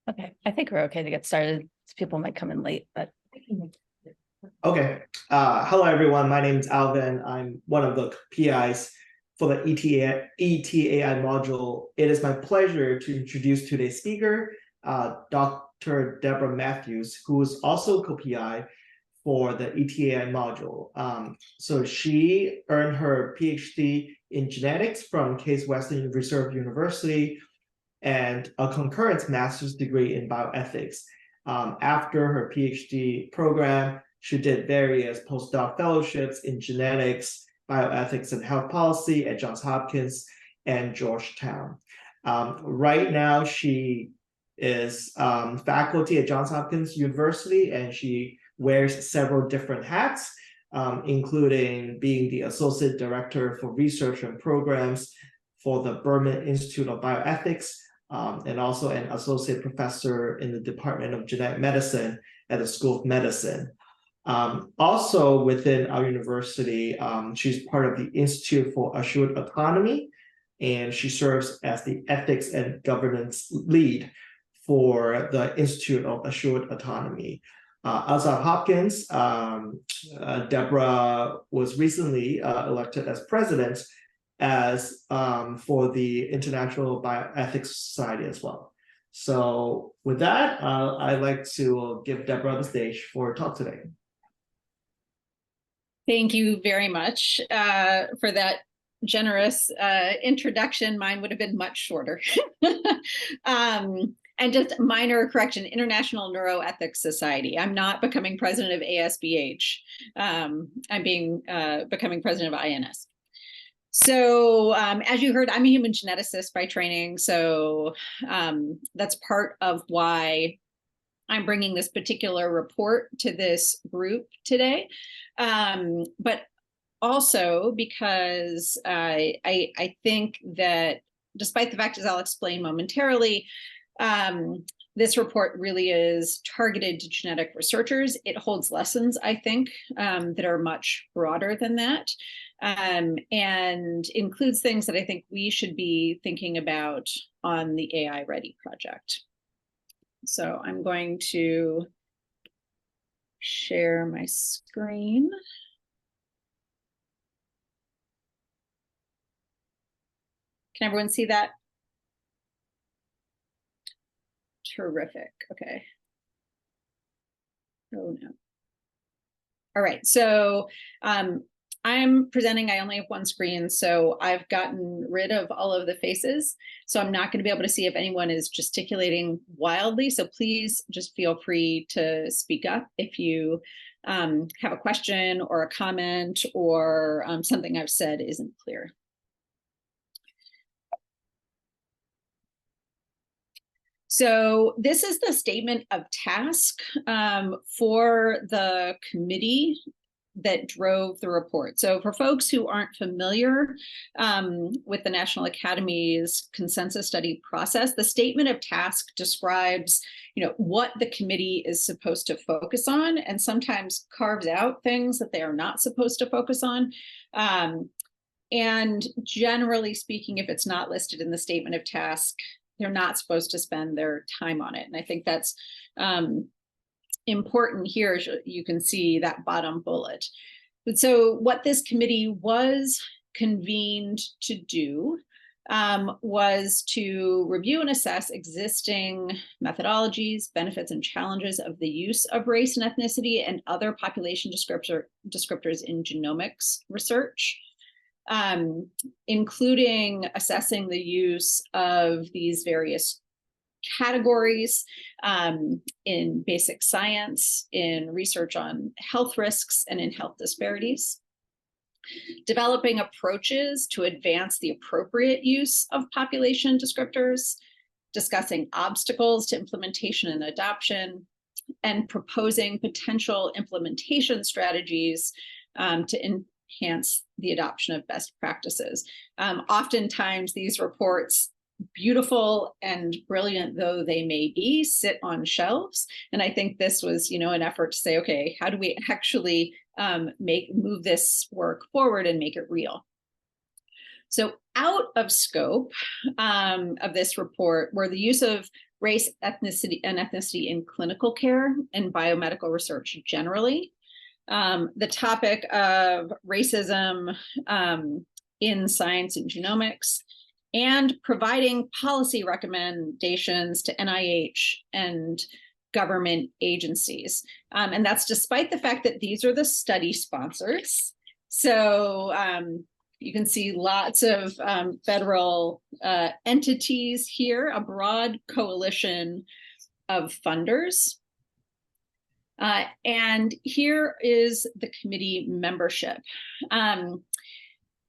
Okay, I think we're okay to get started. People might come in late, but Okay. Hello, everyone. My name is Alvin. I'm one of the PIs for the ETAI module. It is my pleasure to introduce today's speaker, Dr. Debra Mathews, who is also co-PI for the ETAI module. So she earned her PhD in genetics from Case Western Reserve University and a concurrent master's degree in bioethics. After her PhD program, she did various postdoc fellowships in genetics, bioethics, and health policy at Johns Hopkins and Georgetown. Right now, she is faculty at Johns Hopkins University, and she wears several different hats, including being the Associate Director for Research and Programs for the Berman Institute of Bioethics, and also an associate professor in the Department of Genetic Medicine at the School of Medicine. Also within our university, she's part of the Institute for Assured Autonomy, and she serves as the ethics and governance lead for the Institute of Assured Autonomy. Outside of Hopkins, Debra was recently elected as president for the International Bioethics Society as well. So with that, I'd like to give Debra the stage for a talk today. Thank you very much for that generous introduction. Mine would have been much shorter. And just minor correction, International Neuroethics Society. I'm not becoming president of ASBH. I'm becoming president of INS. So as you heard, I'm a human geneticist by training. So that's part of why I'm bringing this particular report to this group today. But also because I think that despite the fact, as I'll explain momentarily, this report really is targeted to genetic researchers. It holds lessons, I think, that are much broader than that, and includes things that I think we should be thinking about on the AI-READI project. So I'm going to share my screen. Can everyone see that? Terrific. Okay. Oh no. All right. So I'm presenting. I only have one screen, so I've gotten rid of all of the faces. So I'm not going to be able to see if anyone is gesticulating wildly. So please just feel free to speak up if you have a question or a comment or something I've said isn't clear. So this is the statement of task for the committee that drove the report. So for folks who aren't familiar with the National Academy's consensus study process, the statement of task describes, what the committee is supposed to focus on, and sometimes carves out things that they are not supposed to focus on. And generally speaking, if it's not listed in the statement of task, they're not supposed to spend their time on it. And I think that's important here. You can see that bottom bullet. But so what this committee was convened to do was to review and assess existing methodologies, benefits, and challenges of the use of race and ethnicity and other population descriptors in genomics research, including assessing the use of these various categories in basic science, in research on health risks, and in health disparities, developing approaches to advance the appropriate use of population descriptors, discussing obstacles to implementation and adoption, and proposing potential implementation strategies to enhance the adoption of best practices. Oftentimes these reports, beautiful and brilliant though they may be, sit on shelves. And I think this was, an effort to say, okay, how do we actually move this work forward and make it real? So out of scope of this report were the use of race, ethnicity, and ethnicity in clinical care and biomedical research generally. The topic of racism in science and genomics, and providing policy recommendations to NIH and government agencies. And that's despite the fact that these are the study sponsors. So you can see lots of federal entities here, a broad coalition of funders. And here is the committee membership.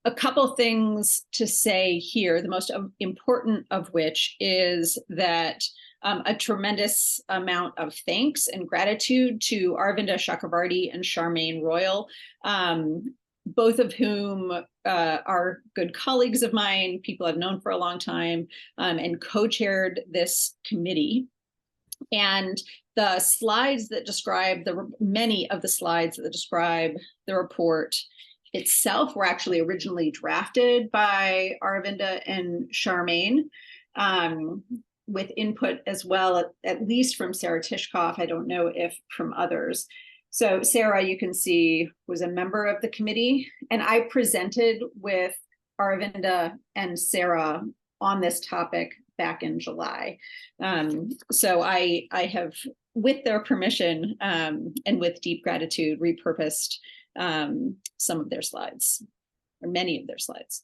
A couple things to say here, the most important of which is that a tremendous amount of thanks and gratitude to Aravinda Chakravarti and Charmaine Royal, both of whom are good colleagues of mine, people I've known for a long time, and co-chaired this committee. And the slides that describe many of the slides that describe the report itself were actually originally drafted by Aravinda and Charmaine, with input as well, at least from Sarah Tishkoff. I don't know if from others. So Sarah, you can see, was a member of the committee, and I presented with Aravinda and Sarah on this topic back in July. So I have, with their permission and with deep gratitude, repurposed some of their slides, or many of their slides.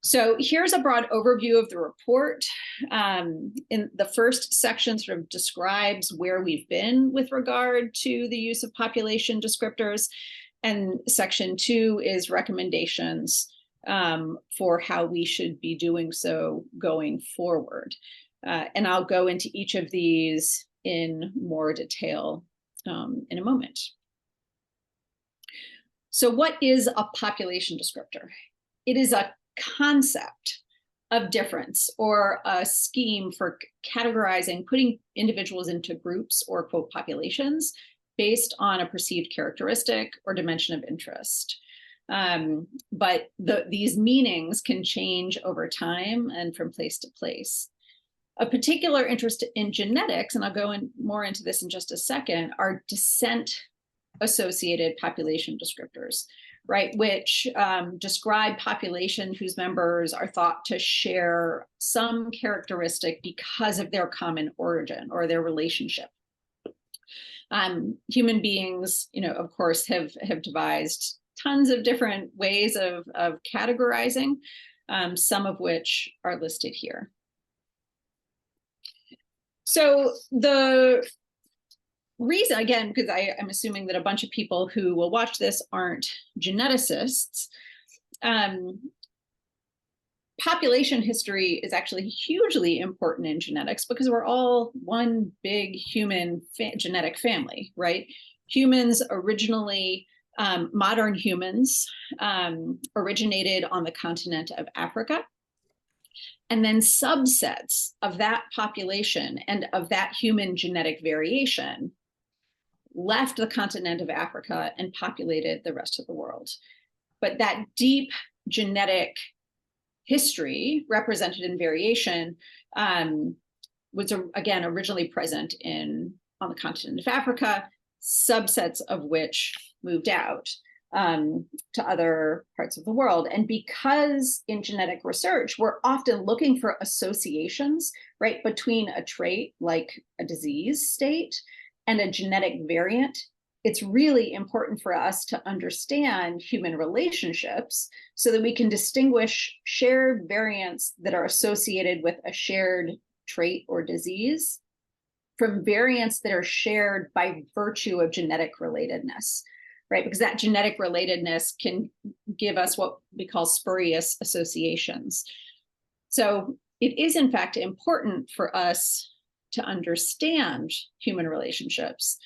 So here's a broad overview of the report. In the first section sort of describes where we've been with regard to the use of population descriptors. And section 2 is recommendations for how we should be doing so going forward. And I'll go into each of these in more detail in a moment. So what is a population descriptor? It is a concept of difference, or a scheme for categorizing, putting individuals into groups or quote populations based on a perceived characteristic or dimension of interest. But these meanings can change over time and from place to place. A particular interest in genetics, and I'll go more into this in just a second, are descent-associated population descriptors, right, which describe population whose members are thought to share some characteristic because of their common origin or their relationship. Human beings, of course, have devised tons of different ways of categorizing, some of which are listed here. So the reason, again, because I'm assuming that a bunch of people who will watch this aren't geneticists, population history is actually hugely important in genetics because we're all one big human genetic family, right? Humans originally, modern humans, originated on the continent of Africa. And then subsets of that population and of that human genetic variation left the continent of Africa and populated the rest of the world. But that deep genetic history represented in variation was, again, originally present on the continent of Africa, subsets of which moved out to other parts of the world. And because in genetic research, we're often looking for associations, right, between a trait like a disease state and a genetic variant, it's really important for us to understand human relationships so that we can distinguish shared variants that are associated with a shared trait or disease from variants that are shared by virtue of genetic relatedness, right? Because that genetic relatedness can give us what we call spurious associations. So it is, in fact, important for us to understand human relationships,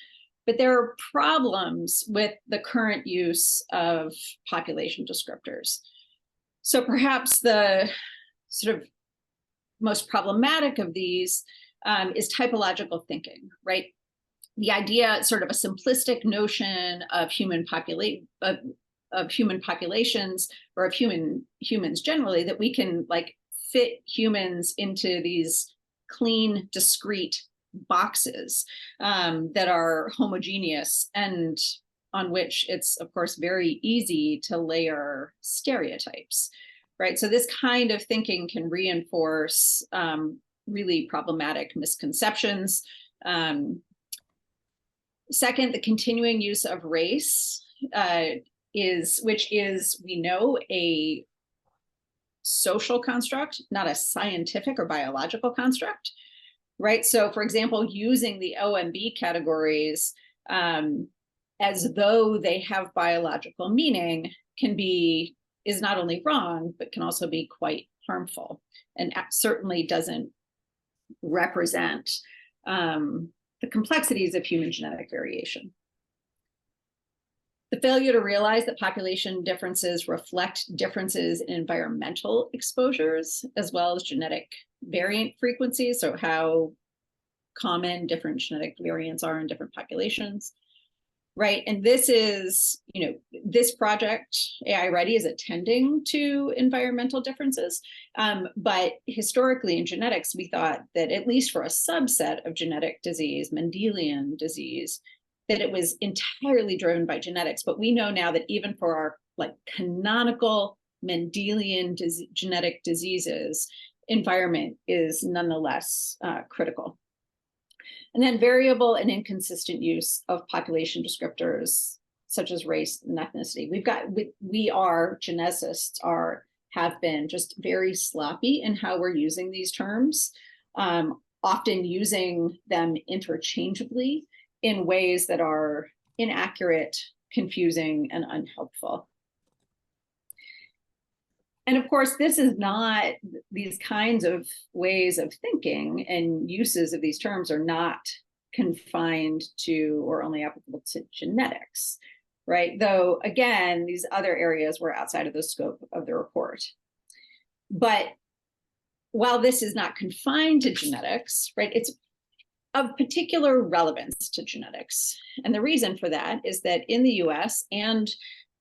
but there are problems with the current use of population descriptors. So perhaps the sort of most problematic of these is typological thinking, right? The idea, sort of a simplistic notion of human populations or of humans generally, that we can like fit humans into these clean, discrete boxes that are homogeneous and on which it's, of course, very easy to layer stereotypes, right? So this kind of thinking can reinforce really problematic misconceptions. Second, the continuing use of race which is, we know, a social construct, not a scientific or biological construct, right? So for example, using the OMB categories as though they have biological meaning is not only wrong, but can also be quite harmful, and certainly doesn't represent the complexities of human genetic variation. The failure to realize that population differences reflect differences in environmental exposures, as well as genetic variant frequencies, so how common different genetic variants are in different populations, right? And this is, this project, AI-READI, is attending to environmental differences. But historically in genetics, we thought that at least for a subset of genetic disease, Mendelian disease, that it was entirely driven by genetics. But we know now that even for our canonical Mendelian genetic diseases, environment is nonetheless critical. And then variable and inconsistent use of population descriptors such as race and ethnicity. Geneticists have been just very sloppy in how we're using these terms, often using them interchangeably in ways that are inaccurate, confusing, and unhelpful. And of course, this is not, these kinds of ways of thinking and uses of these terms are not confined to or only applicable to genetics, right? Though, again, these other areas were outside of the scope of the report. But while this is not confined to genetics, right, it's of particular relevance to genetics. And the reason for that is that in the US and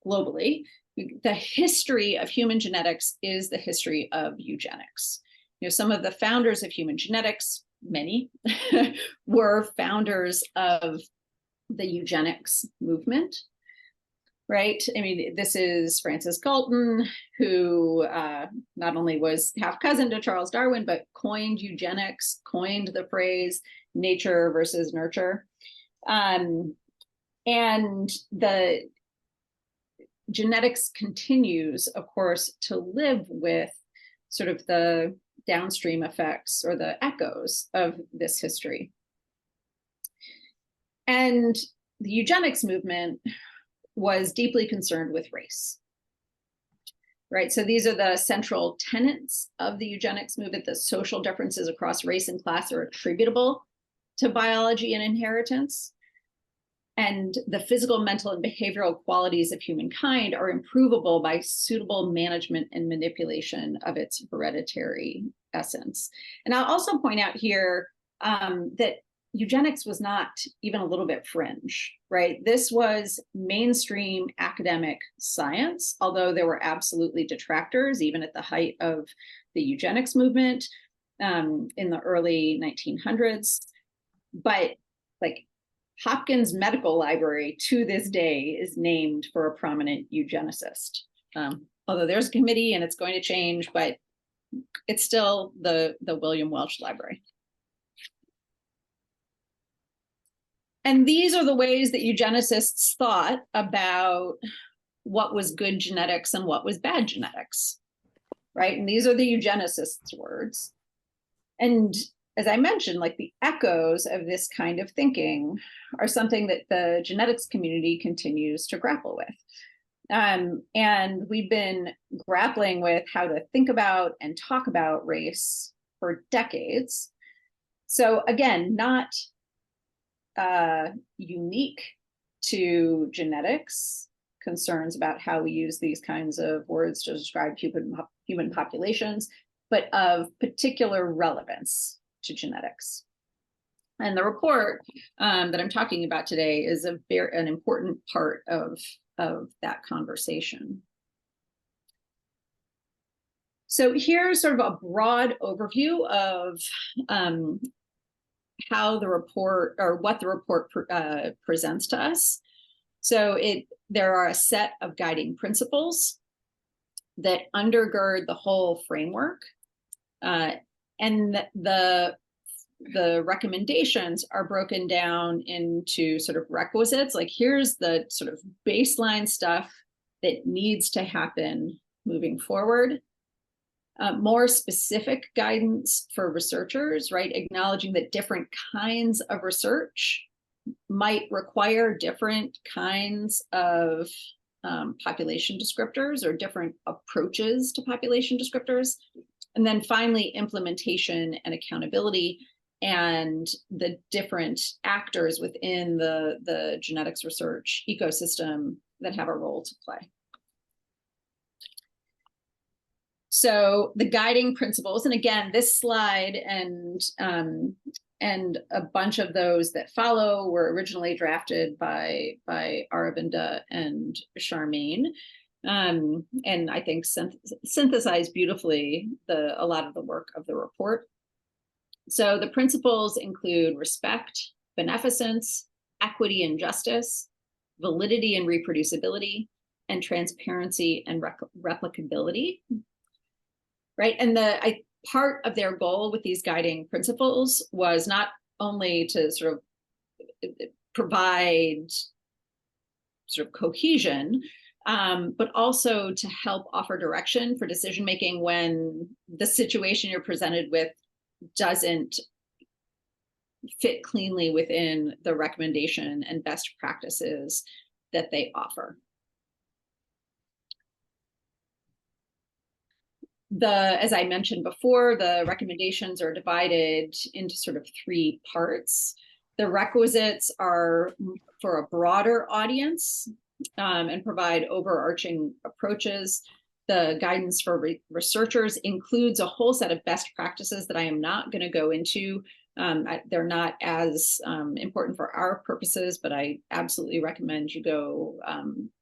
globally, the history of human genetics is the history of eugenics. Some of the founders of human genetics, many, were founders of the eugenics movement, right? I mean, this is Francis Galton, who not only was half cousin to Charles Darwin, but coined eugenics, coined the phrase nature versus nurture. And the genetics continues, of course, to live with sort of the downstream effects or the echoes of this history. And the eugenics movement was deeply concerned with race, right? So these are the central tenets of the eugenics movement. The social differences across race and class are attributable to biology and inheritance. And the physical, mental, and behavioral qualities of humankind are improvable by suitable management and manipulation of its hereditary essence. And I'll also point out here that eugenics was not even a little bit fringe, right? This was mainstream academic science, although there were absolutely detractors, even at the height of the eugenics movement in the early 1900s. But Hopkins Medical Library to this day is named for a prominent eugenicist. Although there's a committee and it's going to change, but it's still the William Welch Library. And these are the ways that eugenicists thought about what was good genetics and what was bad genetics, right? And these are the eugenicists' words. And as I mentioned, the echoes of this kind of thinking are something that the genetics community continues to grapple with. And we've been grappling with how to think about and talk about race for decades. So again, not unique to genetics, concerns about how we use these kinds of words to describe human populations, but of particular relevance to genetics. And the report that I'm talking about today is an important part of that conversation. So here's sort of a broad overview of how the report, or what the report presents to us. So there are a set of guiding principles that undergird the whole framework, and the recommendations are broken down into sort of requisites. Like, here's the sort of baseline stuff that needs to happen moving forward. More specific guidance for researchers, right? Acknowledging that different kinds of research might require different kinds of population descriptors or different approaches to population descriptors. And then finally, implementation and accountability and the different actors within the genetics research ecosystem that have a role to play. So the guiding principles, and again, this slide and a bunch of those that follow were originally drafted by Aravinda and Charmaine, and I think synthesize beautifully a lot of the work of the report. So the principles include respect, beneficence, equity and justice, validity and reproducibility, and transparency and replicability. Right, and part of their goal with these guiding principles was not only to sort of provide sort of cohesion, but also to help offer direction for decision making when the situation you're presented with doesn't fit cleanly within the recommendation and best practices that they offer. As I mentioned before, the recommendations are divided into sort of 3 parts. The requisites are for a broader audience and provide overarching approaches. The guidance for researchers includes a whole set of best practices that I am not going to go into. They're not as important for our purposes, but I absolutely recommend you go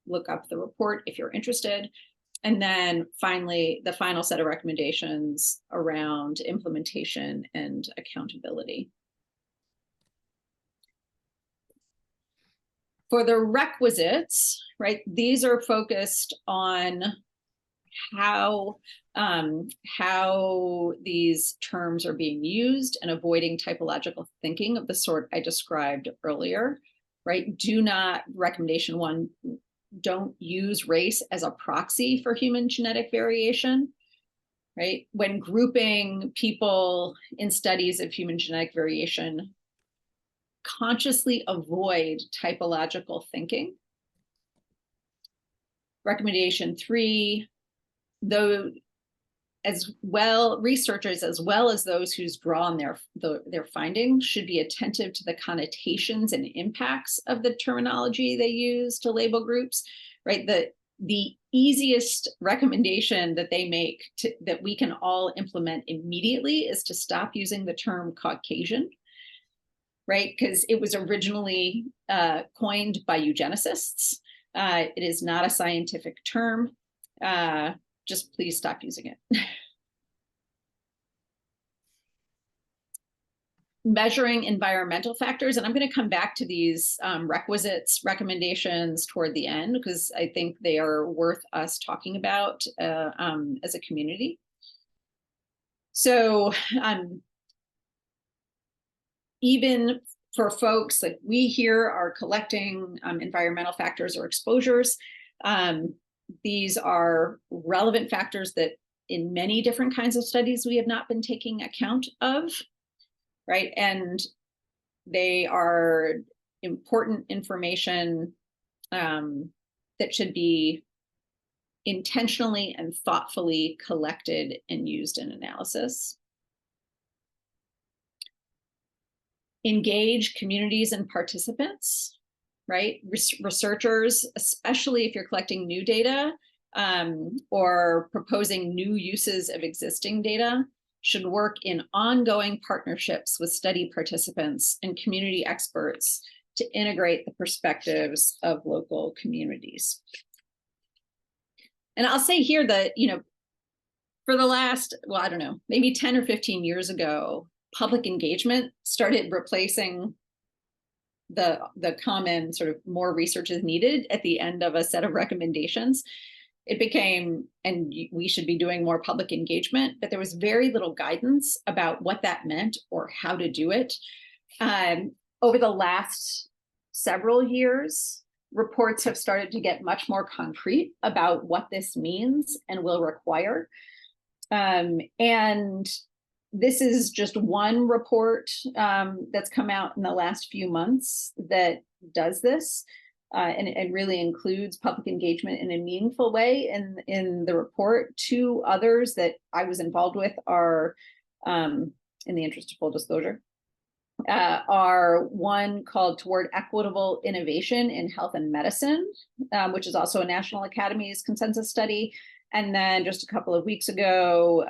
look up the report if you're interested. And then finally, the final set of recommendations around implementation and accountability. For the requisites, right, these are focused on how these terms are being used and avoiding typological thinking of the sort I described earlier, right? Recommendation 1, don't use race as a proxy for human genetic variation, right? When grouping people in studies of human genetic variation, consciously avoid typological thinking. Recommendation 3, though, as well, researchers as well as those who's drawn their findings should be attentive to the connotations and impacts of the terminology they use to label groups, right? The easiest recommendation that they make that we can all implement immediately is to stop using the term Caucasian, right? Because it was originally coined by eugenicists. It is not a scientific term. Just please stop using it. Measuring environmental factors, and I'm going to come back to these requisites recommendations toward the end because I think they are worth us talking about as a community. So even for folks like we here are collecting environmental factors or exposures, these are relevant factors that in many different kinds of studies we have not been taking account of, right? And they are important information that should be intentionally and thoughtfully collected and used in analysis. Engage communities and participants, right? Researchers, especially if you're collecting new data or proposing new uses of existing data, should work in ongoing partnerships with study participants and community experts to integrate the perspectives of local communities. And I'll say here that, for the last, well, I don't know, maybe 10 or 15 years ago, public engagement started replacing the common sort of more research is needed at the end of a set of recommendations. It became, and we should be doing more public engagement, but there was very little guidance about what that meant or how to do it. Over the last several years, reports have started to get much more concrete about what this means and will require. And this is just one report that's come out in the last few months that does this, and it really includes public engagement in a meaningful way in the report. Two others that I was involved with are, in the interest of full disclosure, are one called Toward Equitable Innovation in Health and Medicine, which is also a National Academies consensus study. And then just a couple of weeks ago,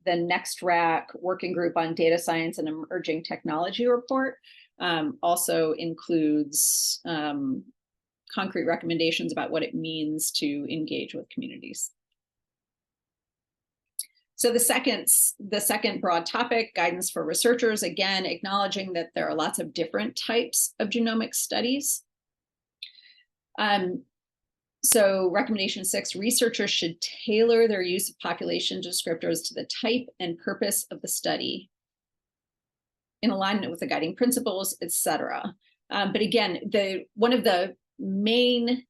the NextRack Working Group on Data Science and Emerging Technology report also includes concrete recommendations about what it means to engage with communities. So the second broad topic, guidance for researchers, again, acknowledging that there are lots of different types of genomic studies. So recommendation 6, researchers should tailor their use of population descriptors to the type and purpose of the study in alignment with the guiding principles, et cetera. But again, one of the main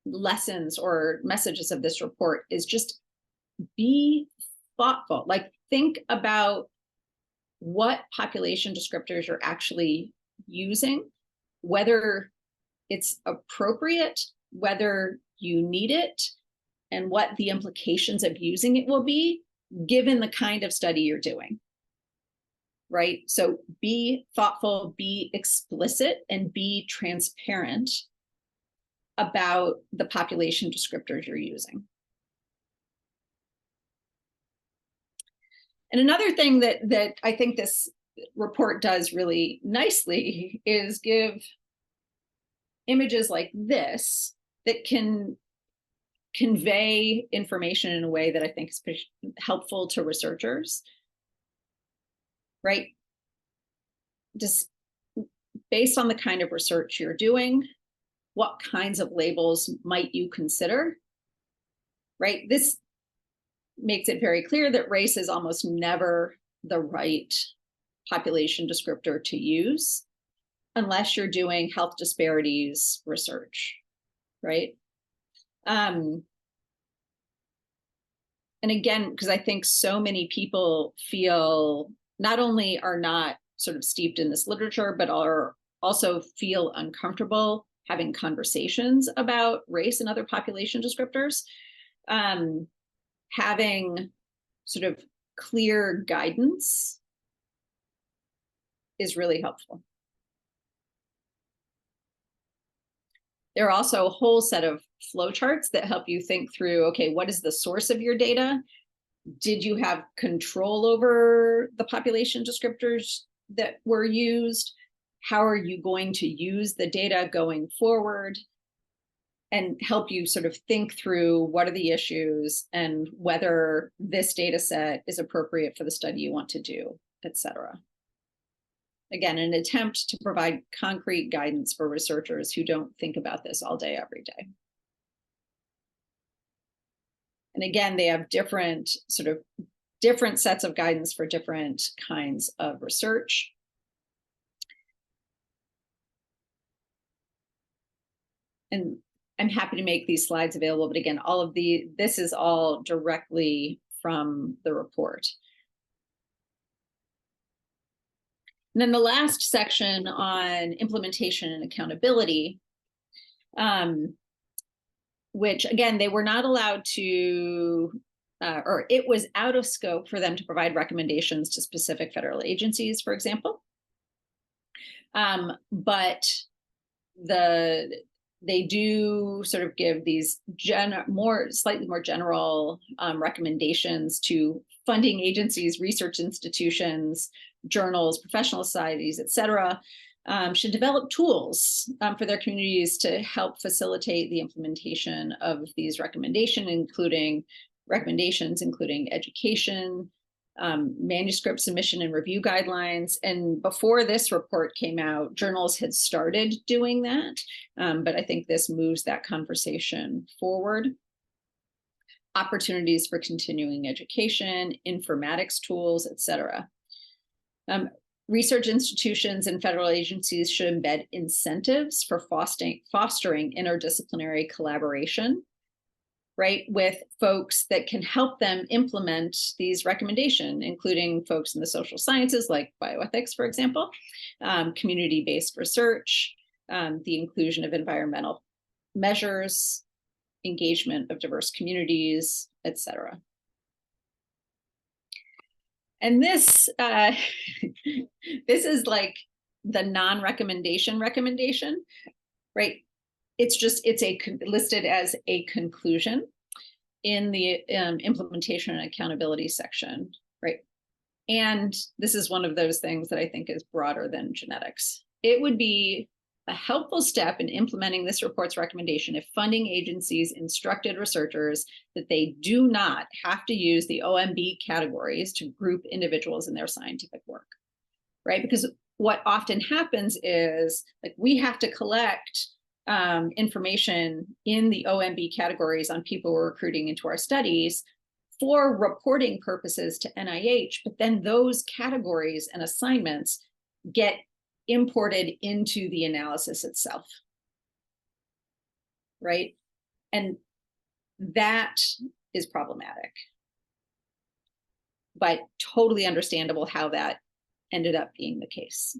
lessons or messages of this report is just be thoughtful. Like, think about what population descriptors you're actually using, whether it's appropriate, whether you need it, and what the implications of using it will be, given the kind of study you're doing, right? So be thoughtful, be explicit, and be transparent about the population descriptors you're using. And another thing that I think this report does really nicely is give images like this that can convey information in a way that I think is helpful to researchers, right? Just based on the kind of research you're doing, what kinds of labels might you consider, right? This makes it very clear that race is almost never the right population descriptor to use unless you're doing health disparities research, right? And again, because I think so many people feel not only are not sort of steeped in this literature, but are also feel uncomfortable having conversations about race and other population descriptors. Having sort of clear guidance is really helpful. There are also a whole set of flowcharts that help you think through, okay, what is the source of your data? Did you have control over the population descriptors that were used? How are you going to use the data going forward? And help you sort of think through what are the issues and whether this data set is appropriate for the study you want to do, et cetera. Again, an attempt to provide concrete guidance for researchers who don't think about this all day, every day. And again, they have different sets of guidance for different kinds of research. And I'm happy to make these slides available, but again, this is all directly from the report. And then the last section on implementation and accountability, which again, they were not allowed to, or it was out of scope for them to provide recommendations to specific federal agencies, for example. But they do sort of give these slightly more general recommendations to funding agencies, research institutions, journals, professional societies, et cetera, should develop tools for their communities to help facilitate the implementation of these recommendations, including recommendations, including education, manuscript submission and review guidelines. And before this report came out, journals had started doing that, but I think this moves that conversation forward. Opportunities for continuing education, informatics tools, etc. Research institutions and federal agencies should embed incentives for fostering interdisciplinary collaboration, right, with folks that can help them implement these recommendations, including folks in the social sciences like bioethics, for example, community-based research, the inclusion of environmental measures, engagement of diverse communities, etc. And this, this is like the non-recommendation recommendation, right? It's listed as a conclusion in the implementation and accountability section, right? And this is one of those things that I think is broader than genetics. It would be a helpful step in implementing this report's recommendation if funding agencies instructed researchers that they do not have to use the OMB categories to group individuals in their scientific work, right? Because what often happens is, like, we have to collect information in the OMB categories on people we're recruiting into our studies for reporting purposes to NIH, but then those categories and assignments get imported into the analysis itself, right? And that is problematic, but totally understandable how that ended up being the case.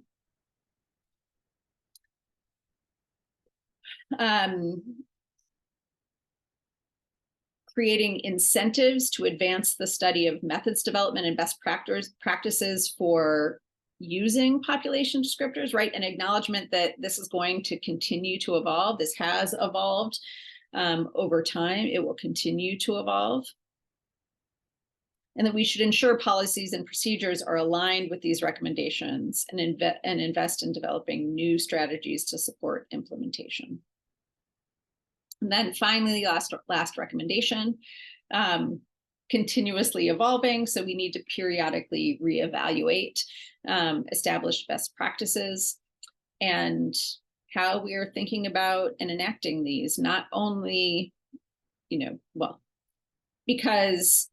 Creating incentives to advance the study of methods development and best practices for using population descriptors, right? An acknowledgement that this is going to continue to evolve. This has evolved over time. It will continue to evolve. And that we should ensure policies and procedures are aligned with these recommendations and invest in developing new strategies to support implementation. And then finally, last recommendation, continuously evolving. So we need to periodically reevaluate established best practices and how we are thinking about and enacting these, not only, because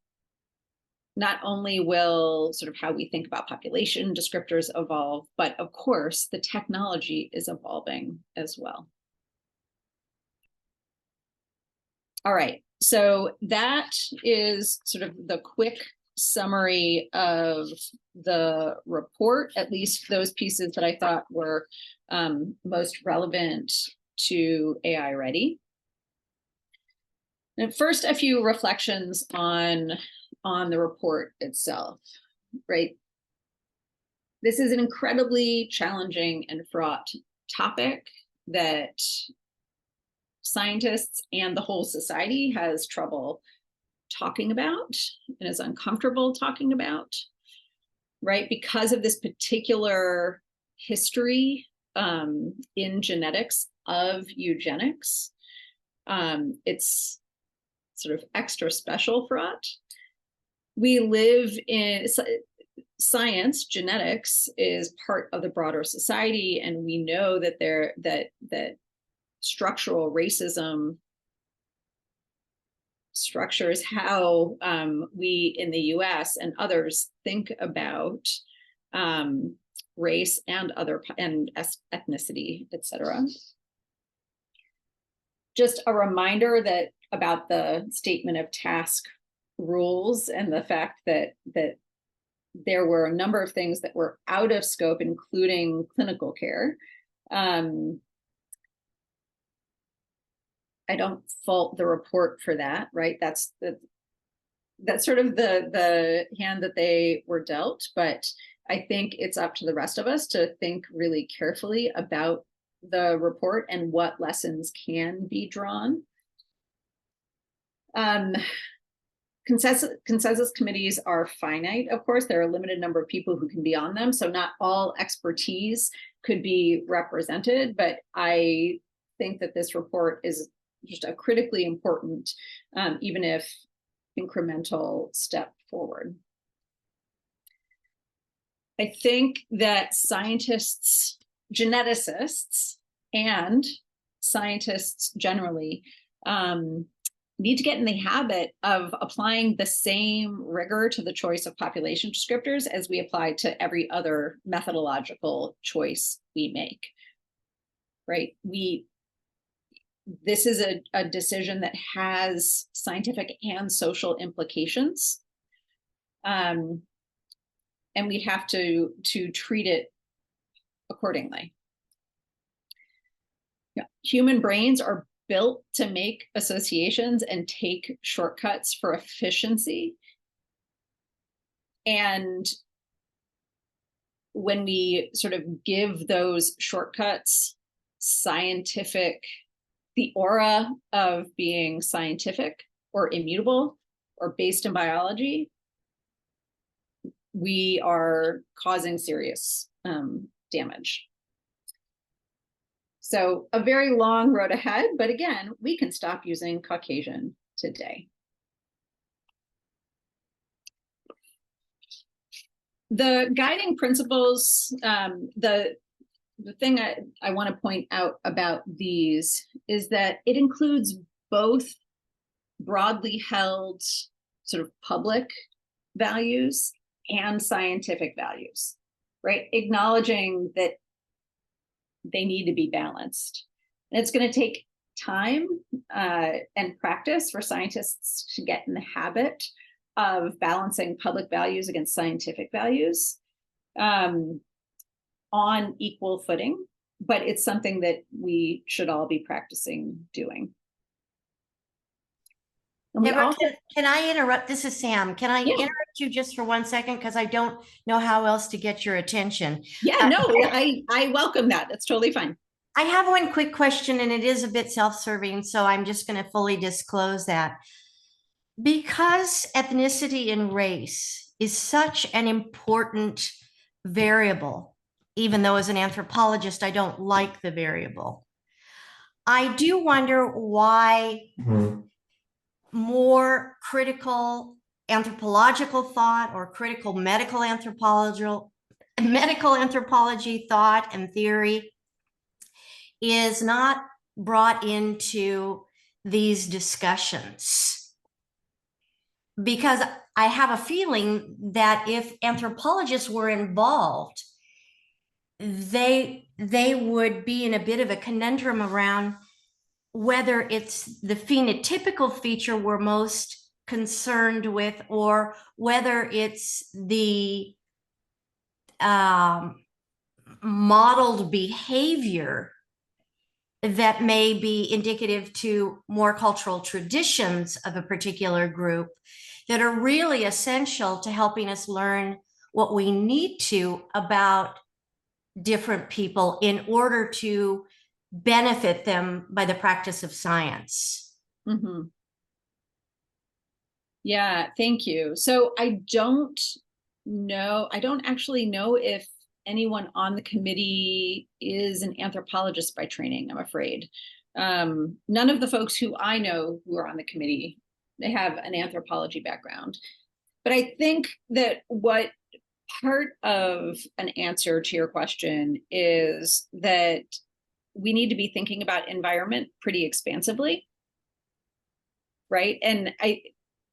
not only will sort of how we think about population descriptors evolve, but of course the technology is evolving as well. All right, so that is sort of the quick summary of the report, at least those pieces that I thought were most relevant to AI-READI. And first, a few reflections on the report itself, right? This is an incredibly challenging and fraught topic that scientists and the whole society has trouble talking about and is uncomfortable talking about, right? Because of this particular history in genetics of eugenics, it's sort of extra special fraught. We live in science, genetics is part of the broader society, and we know that that structural racism structures how we in the US and others think about race and ethnicity, etc. Just a reminder that about the statement of task rules and the fact that there were a number of things that were out of scope, including clinical care. I don't fault the report for that, right? That's sort of the hand that they were dealt, but I think it's up to the rest of us to think really carefully about the report and what lessons can be drawn. Consensus committees are finite, of course. There are a limited number of people who can be on them, so not all expertise could be represented, but I think that this report is just a critically important, even if incremental step forward. I think that scientists, geneticists, and scientists generally need to get in the habit of applying the same rigor to the choice of population descriptors as we apply to every other methodological choice we make, right? This is a decision that has scientific and social implications. And we have to treat it accordingly. Yeah. Human brains are built to make associations and take shortcuts for efficiency. And when we sort of give those shortcuts the aura of being scientific or immutable or based in biology, we are causing serious damage. So a very long road ahead, but again, we can stop using Caucasian today. The guiding principles, the thing I want to point out about these is that it includes both broadly held sort of public values and scientific values, right? Acknowledging that they need to be balanced. And it's going to take time and practice for scientists to get in the habit of balancing public values against scientific values on equal footing, but it's something that we should all be practicing doing. Debra, can I interrupt? This is Sam. Can I interrupt you just for 1 second? Because I don't know how else to get your attention. Yeah, no, I welcome that. That's totally fine. I have one quick question, and it is a bit self-serving, so I'm just going to fully disclose that. Because ethnicity and race is such an important variable, even though as an anthropologist, I don't like the variable, I do wonder why more critical anthropological thought or critical medical anthropology thought and theory is not brought into these discussions. Because I have a feeling that if anthropologists were involved, they would be in a bit of a conundrum around whether it's the phenotypical feature we're most concerned with, or whether it's the modeled behavior that may be indicative to more cultural traditions of a particular group that are really essential to helping us learn what we need to about different people in order to benefit them by the practice of science. Mm-hmm. Yeah, thank you. So I don't actually know if anyone on the committee is an anthropologist by training, I'm afraid. None of the folks who I know who are on the committee, they have an anthropology background. But I think that what part of an answer to your question is that we need to be thinking about environment pretty expansively, right? And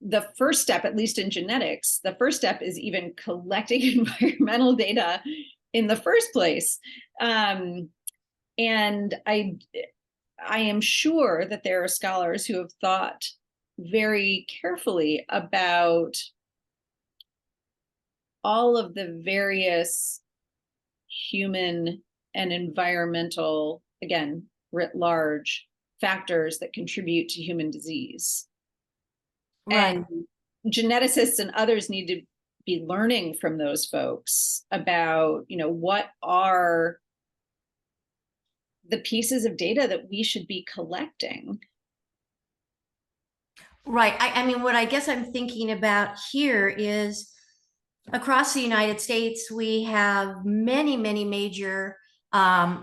the first step, at least in genetics, the first step is even collecting environmental data in the first place. And I am sure that there are scholars who have thought very carefully about all of the various human and environmental, again, writ large, factors that contribute to human disease. Right. And geneticists and others need to be learning from those folks about, what are the pieces of data that we should be collecting. Right. I mean, what I guess I'm thinking about here is across the United States, we have many, many major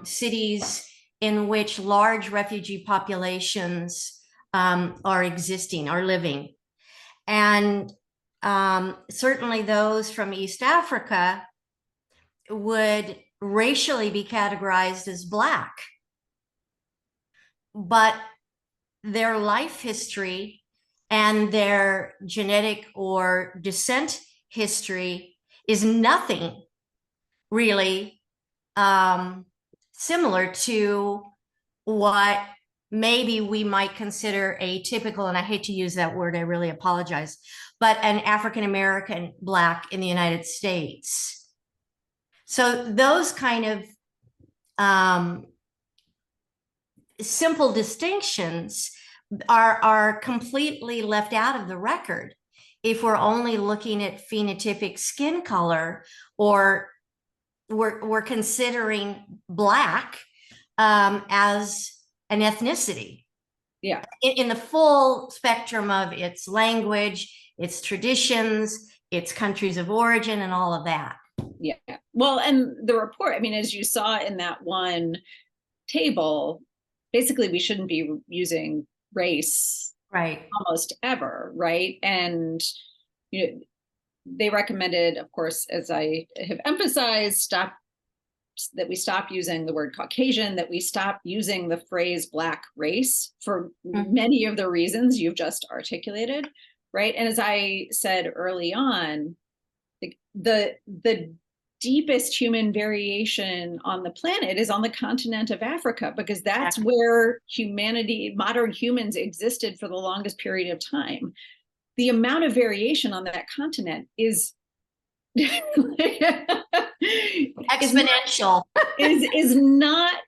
cities in which large refugee populations are living. And certainly those from East Africa would racially be categorized as Black. But their life history and their genetic or descent history is nothing really similar to what maybe we might consider a typical, and I hate to use that word, I really apologize, but an African-American Black in the United States. So those kind of simple distinctions are completely left out of the record if we're only looking at phenotypic skin color, or we're considering Black as an ethnicity. Yeah. In the full spectrum of its language, its traditions, its countries of origin, and all of that. Yeah. Well, and the report, I mean, as you saw in that one table, basically we shouldn't be using race Right. almost ever, right? And you know, they recommended, of course, as I have emphasized, that we stop using the word Caucasian, that we stop using the phrase Black race for many of the reasons you've just articulated, right? And as I said early on, the deepest human variation on the planet is on the continent of Africa, because that's where humanity, modern humans, existed for the longest period of time. The amount of variation on that continent is exponential. is not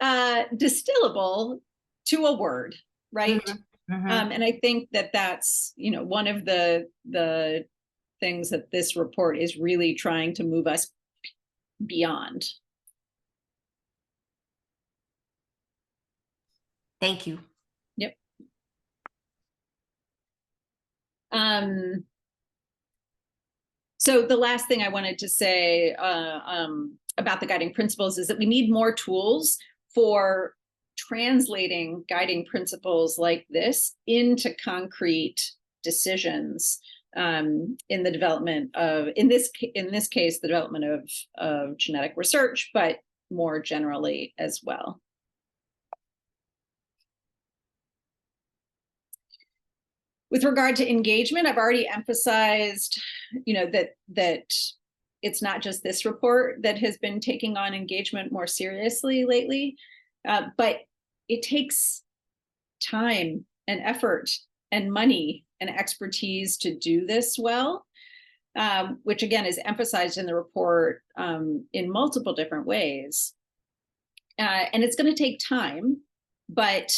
distillable to a word, right? And I think that that's, you know, one of the things that this report is really trying to move us beyond. Thank you. Yep. So the last thing I wanted to say about the guiding principles is that we need more tools for translating guiding principles like this into concrete decisions in the development of, in this case, the development of genetic research, but more generally as well. With regard to engagement, I've already emphasized, you know, that it's not just this report that has been taking on engagement more seriously lately, but it takes time and effort and money and expertise to do this well, which again is emphasized in the report in multiple different ways. And it's going to take time, but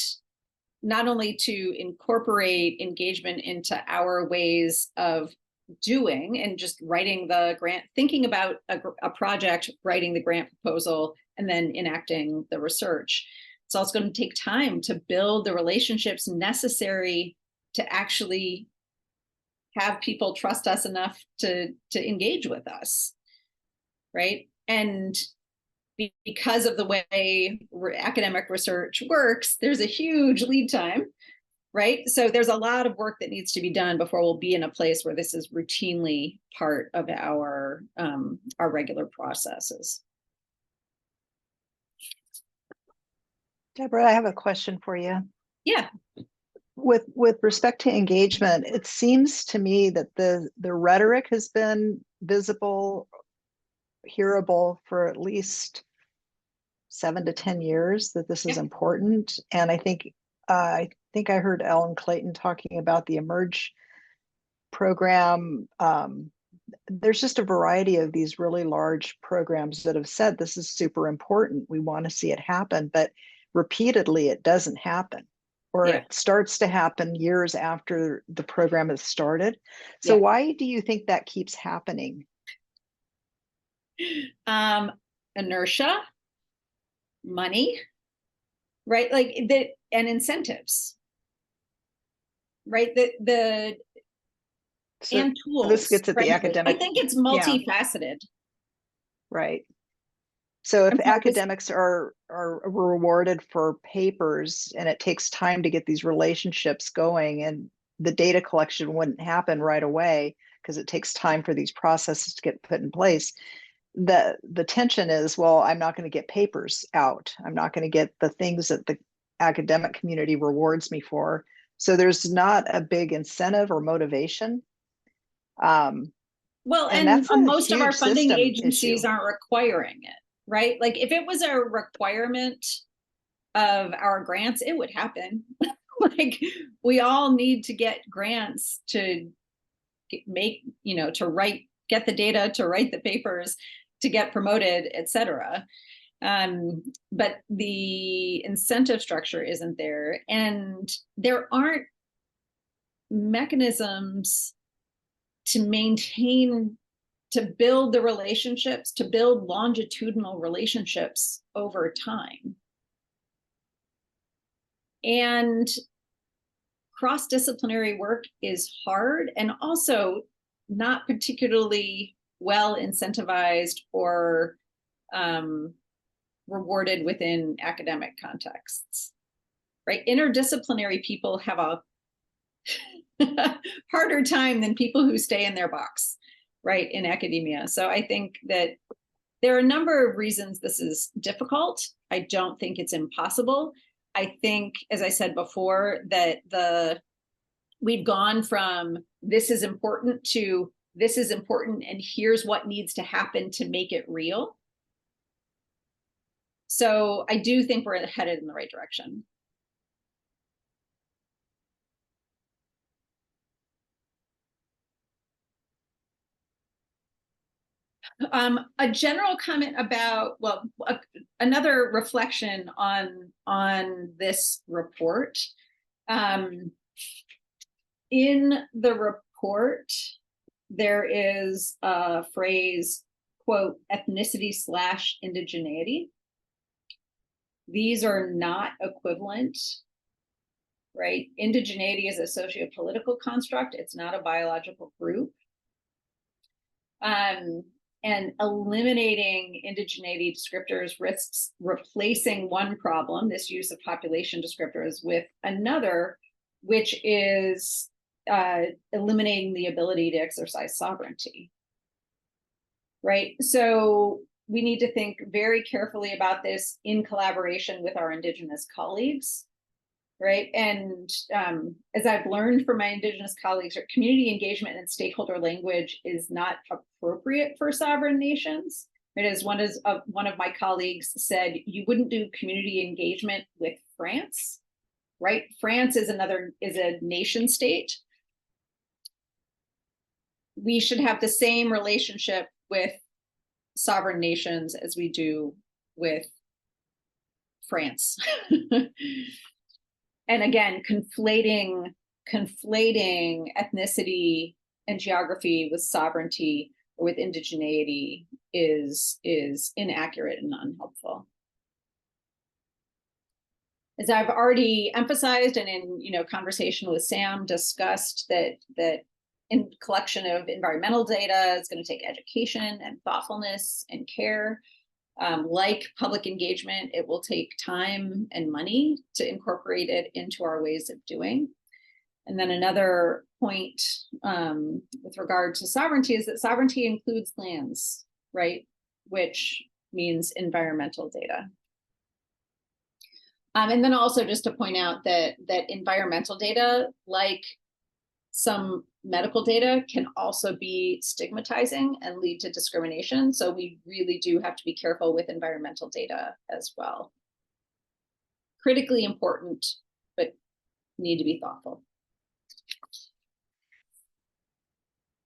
not only to incorporate engagement into our ways of doing and just writing the grant, thinking about a project, writing the grant proposal, and then enacting the research. It's also going to take time to build the relationships necessary to actually have people trust us enough to engage with us, right? And because of the way academic research works, there's a huge lead time, right? So there's a lot of work that needs to be done before we'll be in a place where this is routinely part of our regular processes. Debra, I have a question for you. Yeah. With respect to engagement, it seems to me that the rhetoric has been visible, hearable for at least 7 to 10 years that this is important. And I think I heard Ellen Clayton talking about the Emerge program. There's just a variety of these really large programs that have said this is super important. We want to see it happen, but repeatedly it doesn't happen, or it starts to happen years after the program has started. So why do you think that keeps happening? Inertia, money, right? Like and incentives, right? So and tools. This gets at frankly. the academic. I think it's multifaceted. Right. So if academics are rewarded for papers and it takes time to get these relationships going, and the data collection wouldn't happen right away because it takes time for these processes to get put in place. The tension is, well, I'm not going to get papers out. I'm not going to get the things that the academic community rewards me for. So there's not a big incentive or motivation. Well, And and that's a most of our huge funding system agencies issue. aren't requiring it, right? Like if it was a requirement of our grants, it would happen. Like we all need to get grants to make, you know, to write, get the data, to write the papers, to get promoted, etc. But the incentive structure isn't there, and there aren't mechanisms to maintain, to build the relationships, to build longitudinal relationships over time. And cross-disciplinary work is hard and also not particularly well incentivized or rewarded within academic contexts, right? Interdisciplinary people have a harder time than people who stay in their box, right, in academia. So I think that there are a number of reasons this is difficult. I don't think it's impossible. I think, as I said before, that we've gone from this is important to this is important and here's what needs to happen to make it real. So I do think we're headed in the right direction. A general comment about, well, another reflection on this report. In the report, there is a phrase, quote, ethnicity/indigeneity. These are not equivalent, right? Indigeneity is a socio-political construct. It's not a biological group. And eliminating indigeneity descriptors risks replacing one problem, this use of population descriptors, with another, which is eliminating the ability to exercise sovereignty, right? So we need to think very carefully about this in collaboration with our Indigenous colleagues, right? And as I've learned from my Indigenous colleagues, community engagement and stakeholder language is not appropriate for sovereign nations. Right? As one of my colleagues said, you wouldn't do community engagement with France, right? France is a nation state. We should have the same relationship with sovereign nations as we do with France. And again, conflating ethnicity and geography with sovereignty or with indigeneity is inaccurate and unhelpful. As I've already emphasized, and in conversation with Sam, discussed that in collection of environmental data is going to take education and thoughtfulness and care. Like public engagement, it will take time and money to incorporate it into our ways of doing. And then another point with regard to sovereignty is that sovereignty includes lands, right? Which means environmental data. And then also just to point out that environmental data, like some medical data, can also be stigmatizing and lead to discrimination. So we really do have to be careful with environmental data as well. Critically important, but need to be thoughtful.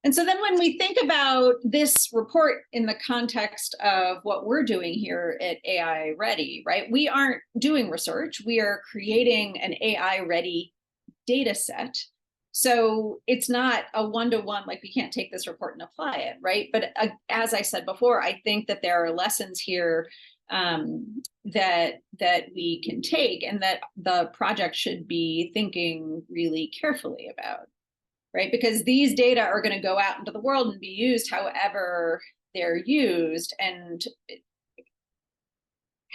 And so then when we think about this report in the context of what we're doing here at AI-READI, right? We aren't doing research. We are creating an AI-READI data set. So it's not a one-to-one, like we can't take this report and apply it, right? But as I said before, I think that there are lessons here that we can take and that the project should be thinking really carefully about, right? Because these data are going to go out into the world and be used however they're used. And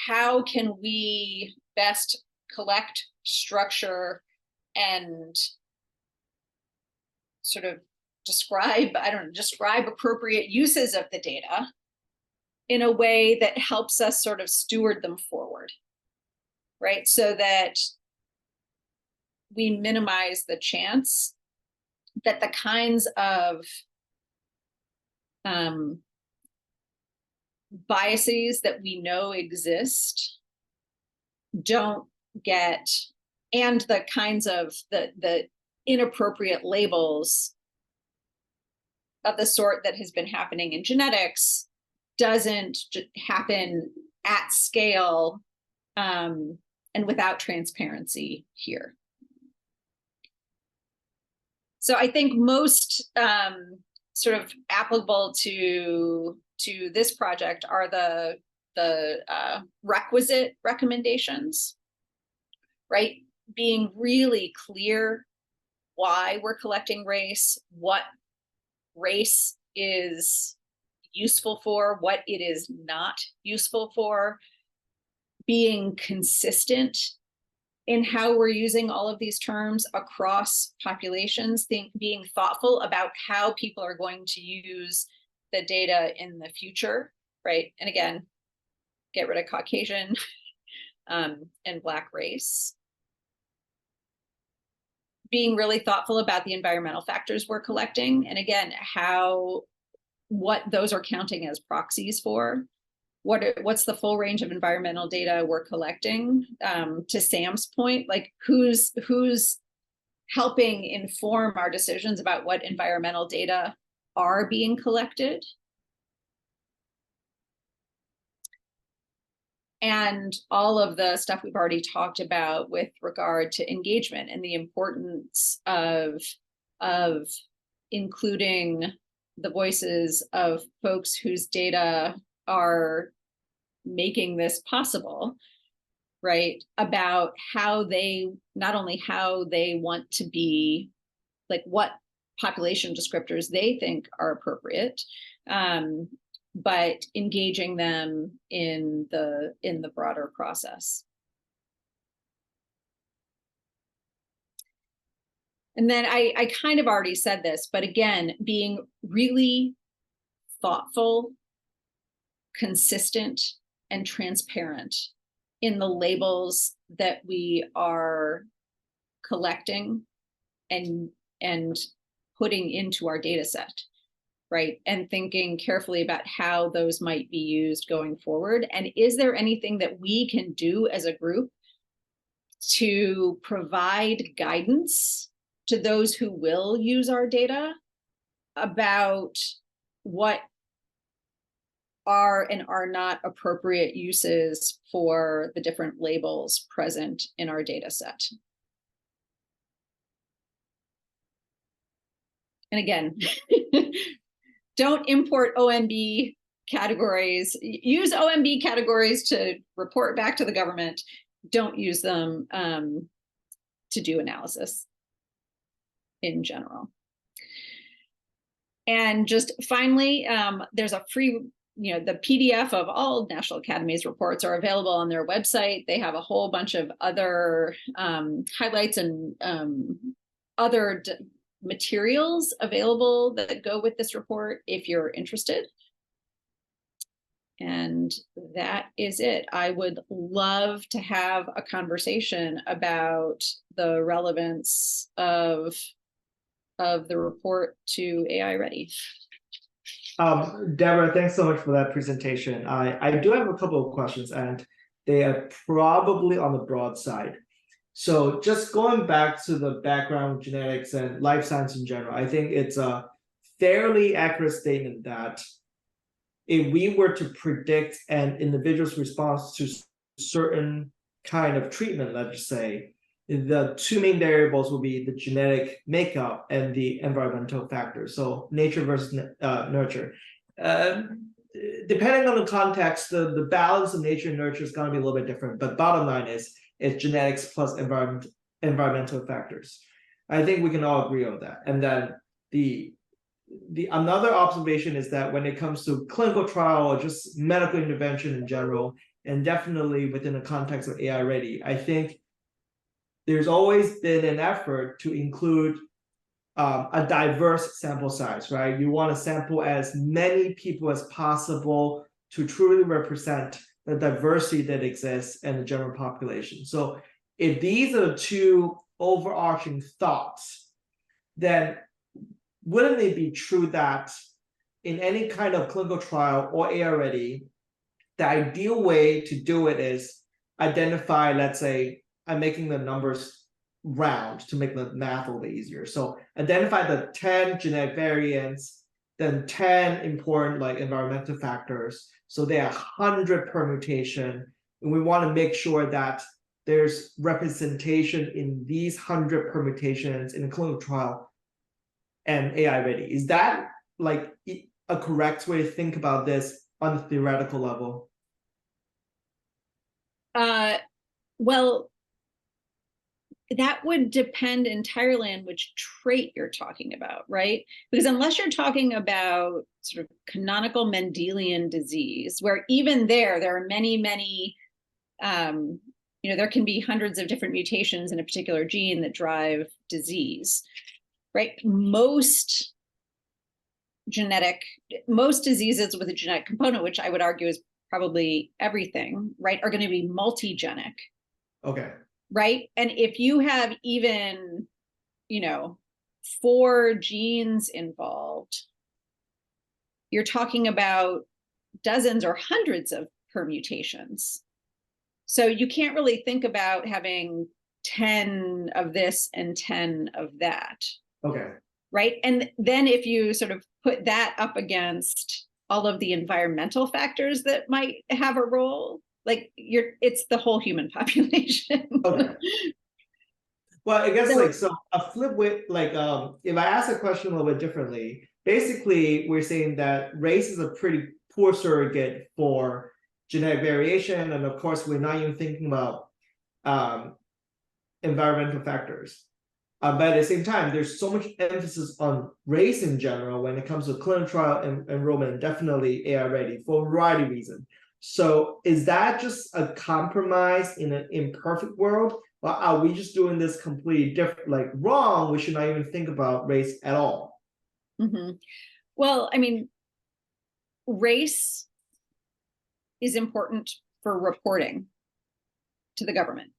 how can we best collect, structure, and sort of describe appropriate uses of the data in a way that helps us sort of steward them forward, right? So that we minimize the chance that the kinds of biases that we know exist don't get, and the kinds of the inappropriate labels of the sort that has been happening in genetics doesn't happen at scale and without transparency here. So I think most sort of applicable to this project are the requisite recommendations, right? Being really clear why we're collecting race, what race is useful for, what it is not useful for, being consistent in how we're using all of these terms across populations, being thoughtful about how people are going to use the data in the future, right? And again, get rid of Caucasian and Black race. Being really thoughtful about the environmental factors we're collecting, and again, what those are counting as proxies for. What's the full range of environmental data we're collecting? To Sam's point, like who's helping inform our decisions about what environmental data are being collected? And all of the stuff we've already talked about with regard to engagement and the importance of including the voices of folks whose data are making this possible, right? About how they, not only how they want to be, like what population descriptors they think are appropriate, but engaging them in the broader process. And then I kind of already said this, but again, being really thoughtful, consistent, and transparent in the labels that we are collecting and putting into our data set, right? And thinking carefully about how those might be used going forward. And is there anything that we can do as a group to provide guidance to those who will use our data about what are and are not appropriate uses for the different labels present in our data set? And again, don't import OMB categories. Use OMB categories to report back to the government. Don't use them to do analysis in general. And just finally, there's a free, the PDF of all National Academy's reports are available on their website. They have a whole bunch of other highlights and other materials available that go with this report if you're interested. And that is it. I would love to have a conversation about the relevance of the report to AI-READI. Debra, thanks so much for that presentation. I do have a couple of questions, and they are probably on the broad side. So just going back to the background of genetics and life science in general, I think it's a fairly accurate statement that if we were to predict an individual's response to certain kind of treatment, let's say, the two main variables will be the genetic makeup and the environmental factors. So nature versus nurture. Depending on the context, the balance of nature and nurture is going to be a little bit different. But bottom line is it's genetics plus environmental factors. I think we can all agree on that. And then the another observation is that when it comes to clinical trial or just medical intervention in general, and definitely within the context of AI-READI, I think there's always been an effort to include a diverse sample size, right? You want to sample as many people as possible to truly represent the diversity that exists in the general population. So if these are the two overarching thoughts, then wouldn't it be true that in any kind of clinical trial or AI-READI, the ideal way to do it is identify, let's say, I'm making the numbers round to make the math a little bit easier. So identify the 10 genetic variants, then 10 important like environmental factors. So there are 100 permutation, and we want to make sure that there's representation in these 100 permutations in a clinical trial and AI-READI. Is that like a correct way to think about this on the theoretical level? Well, that would depend entirely on which trait you're talking about, right? Because unless you're talking about sort of canonical Mendelian disease, where even there are many, there can be hundreds of different mutations in a particular gene that drive disease, right? Most diseases with a genetic component, which I would argue is probably everything, right, are going to be multigenic. Okay. Right. And if you have even, 4 genes involved, you're talking about dozens or hundreds of permutations. So you can't really think about having 10 of this and 10 of that. Okay. Right. And then if you sort of put that up against all of the environmental factors that might have a role, like it's the whole human population. Okay. Well, I guess so a flip with if I ask a question a little bit differently, basically we're saying that race is a pretty poor surrogate for genetic variation, and of course we're not even thinking about environmental factors. But at the same time, there's so much emphasis on race in general when it comes to clinical trial enrollment, and definitely AI-READI for a variety of reasons. So is that just a compromise in an imperfect world? Or are we just doing this completely different, wrong? We should not even think about race at all. Mm-hmm. Well, I mean, race is important for reporting to the government,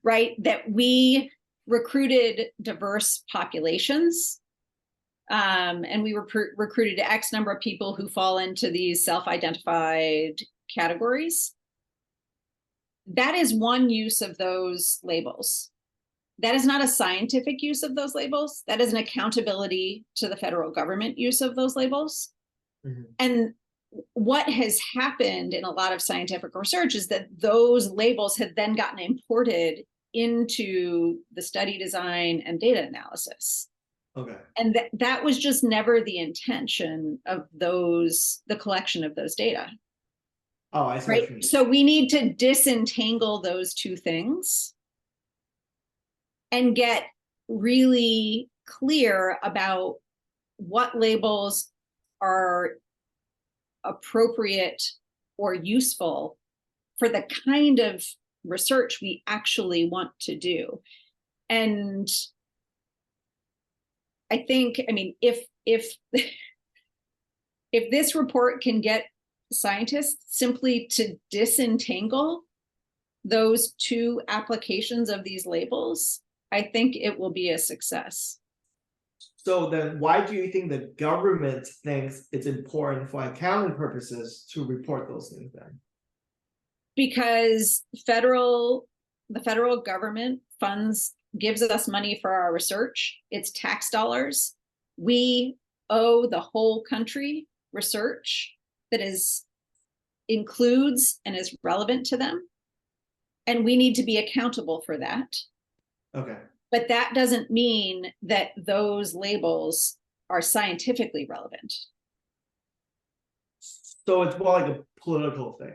right? That we recruited diverse populations, and we recruited X number of people who fall into these self-identified categories. That is one use of those labels. That is not a scientific use of those labels. That is an accountability to the federal government use of those labels. Mm-hmm. And what has happened in a lot of scientific research is that those labels have then gotten imported into the study design and data analysis. Okay. And that was just never the intention of the collection of those data. Oh, I see. Right. So we need to disentangle those two things and get really clear about what labels are appropriate or useful for the kind of research we actually want to do. And I think, if this report can get scientists simply to disentangle those two applications of these labels, I think it will be a success. So then why do you think the government thinks it's important for accounting purposes to report those things then? Because the federal government gives us money for our research. It's tax dollars. We owe the whole country research that includes and is relevant to them. And we need to be accountable for that. Okay. But that doesn't mean that those labels are scientifically relevant. So it's more like a political thing.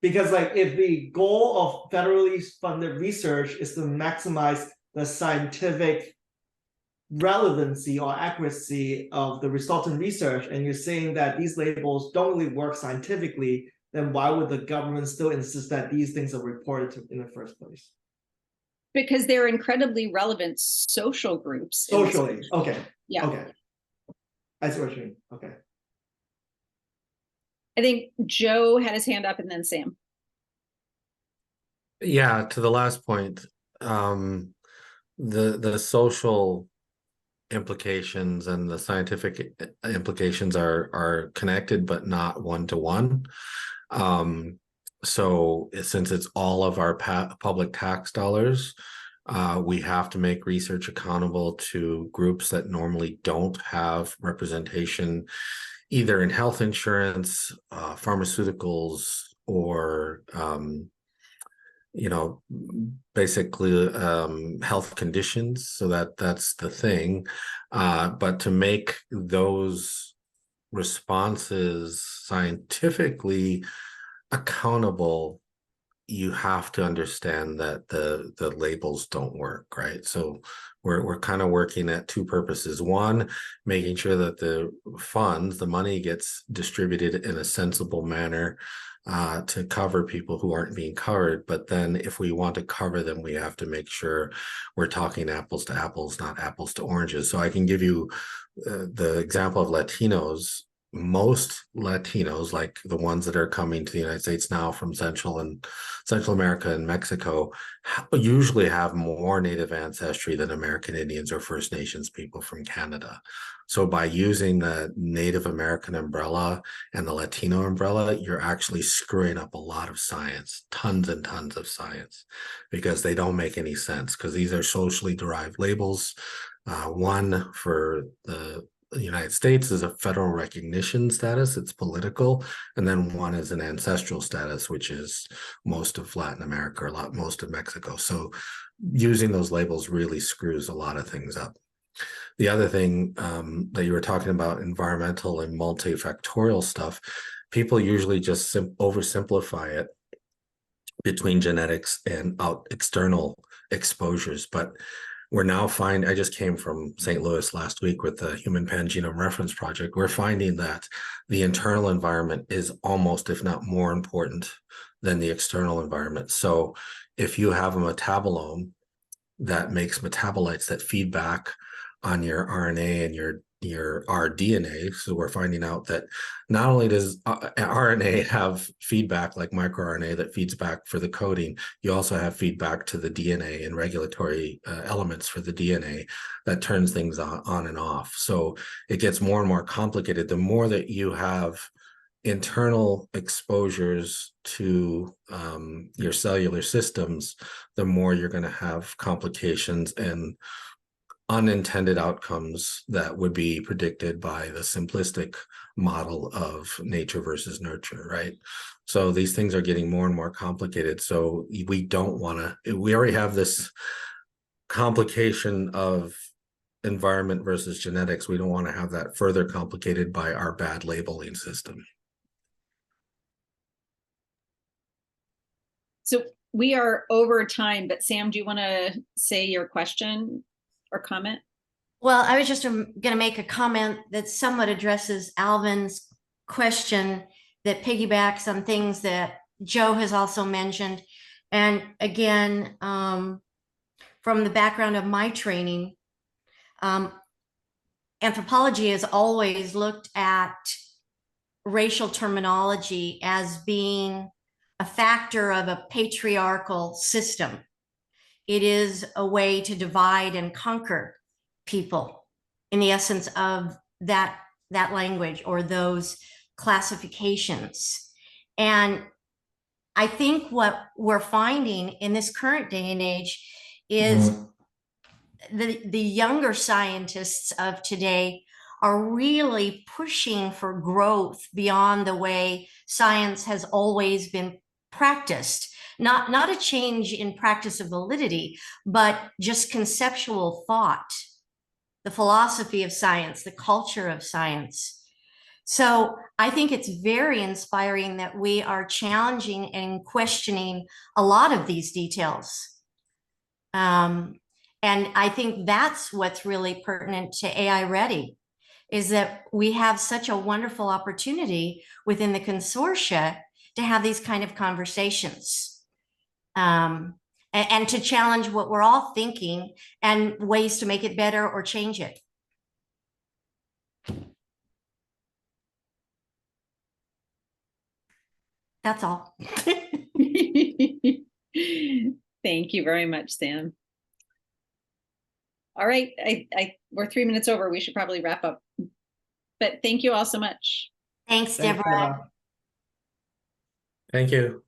Because if the goal of federally funded research is to maximize the scientific relevancy or accuracy of the resultant research, and you're saying that these labels don't really work scientifically, then why would the government still insist that these things are reported in the first place? because they're incredibly relevant social groups. in this Socially, country. okay, Yeah. okay. I see what you mean, okay. I think Joe had his hand up and then Sam. Yeah, to the last point, the social implications and the scientific implications are connected, but not one-to-one. So since it's all of our public tax dollars, we have to make research accountable to groups that normally don't have representation, either in health insurance, pharmaceuticals, or basically health conditions. So that's the thing. But to make those responses scientifically accountable, you have to understand that the labels don't work, right? So we're kind of working at two purposes. One, making sure that the funds, the money gets distributed in a sensible manner to cover people who aren't being covered. But then if we want to cover them, we have to make sure we're talking apples to apples, not apples to oranges. So I can give you the example of Latinos. Most Latinos, like the ones that are coming to the United States now from Central America and Mexico, usually have more Native ancestry than American Indians or First Nations people from Canada. So by using the Native American umbrella and the Latino umbrella, you're actually screwing up a lot of science, tons and tons of science, because they don't make any sense, because these are socially derived labels. One for the United States is a federal recognition status, it's political, and then one is an ancestral status, which is most of Latin America or most of Mexico. So using those labels really screws a lot of things up. The other thing that you were talking about, environmental and multifactorial stuff, people usually just oversimplify it between genetics and external exposures. But we're now I just came from St. Louis last week with the Human Pangenome Reference Project. We're finding that the internal environment is almost, if not more important than the external environment. So if you have a metabolome that makes metabolites that feed back on your RNA and your rDNA. So we're finding out that not only does RNA have feedback like microRNA that feeds back for the coding, you also have feedback to the DNA and regulatory elements for the DNA that turns things on and off. So it gets more and more complicated. The more that you have internal exposures to your cellular systems, the more you're going to have complications and unintended outcomes that would be predicted by the simplistic model of nature versus nurture, right? So these things are getting more and more complicated. So we don't want to, we already have this complication of environment versus genetics. We don't want to have that further complicated by our bad labeling system. So we are over time, but Sam, do you want to say your question or comment? Well, I was just going to make a comment that somewhat addresses Alvin's question that piggybacks on things that Joe has also mentioned. And again, from the background of my training, anthropology has always looked at racial terminology as being a factor of a patriarchal system. It is a way to divide and conquer people in the essence of that language or those classifications. And I think what we're finding in this current day and age is the younger scientists of today are really pushing for growth beyond the way science has always been practiced. Not a change in practice of validity, but just conceptual thought, the philosophy of science, the culture of science. So I think it's very inspiring that we are challenging and questioning a lot of these details. And I think that's what's really pertinent to AI-READI, is that we have such a wonderful opportunity within the consortia to have these kind of conversations. And and to challenge what we're all thinking and ways to make it better or change it. That's all. Thank you very much, Sam. All right, we're 3 minutes over. We should probably wrap up. But thank you all so much. Thanks, Thanks, Deborah. Debra. Thank you.